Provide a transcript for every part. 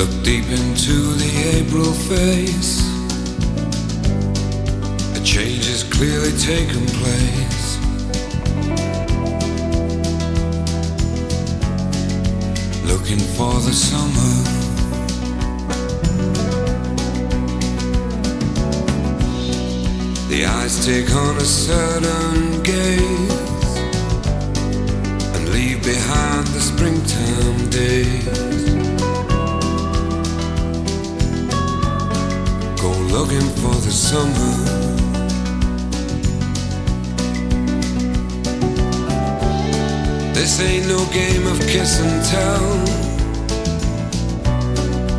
Look deep into the April face. A change has clearly taken place. Looking for the summer. The eyes take on a certain gaze and leave behind the springtime days. Go looking for the summer. This ain't no game of kiss and tell.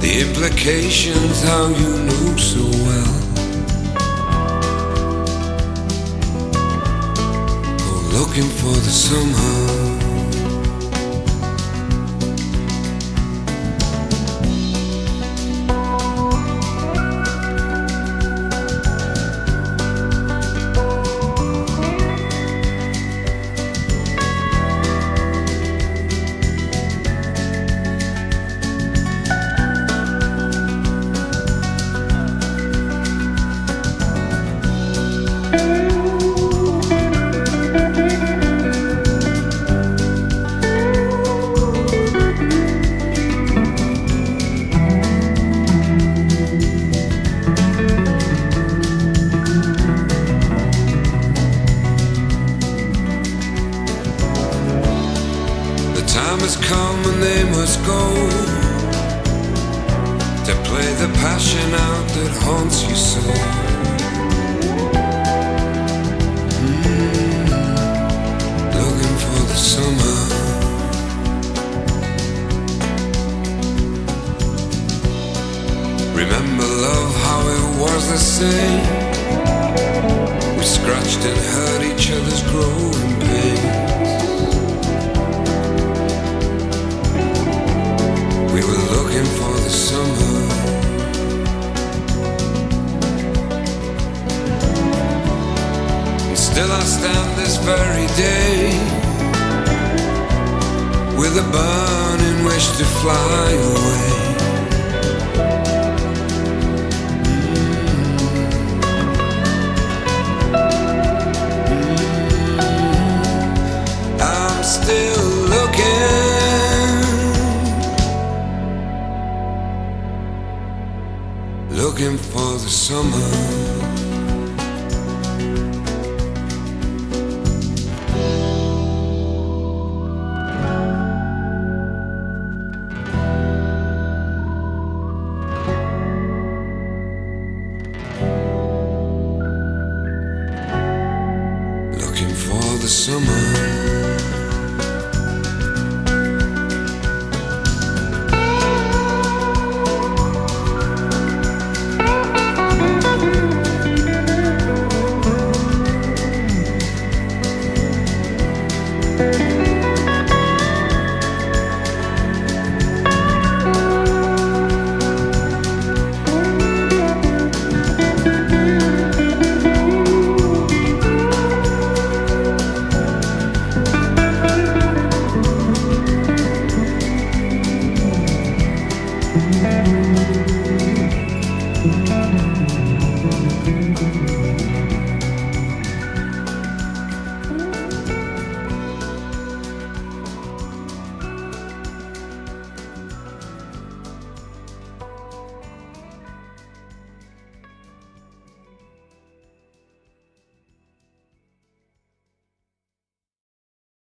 The implications how you knew so well. Go looking for the summer. Time has come and they must go to play the passion out that haunts you so. Looking for the summer. Remember love, how it was the same. We scratched and hurt each other's growing pains. We were looking for the summer. And still I stand this very day with a burning wish to fly away. I'm still looking for the summer. Looking for the summer.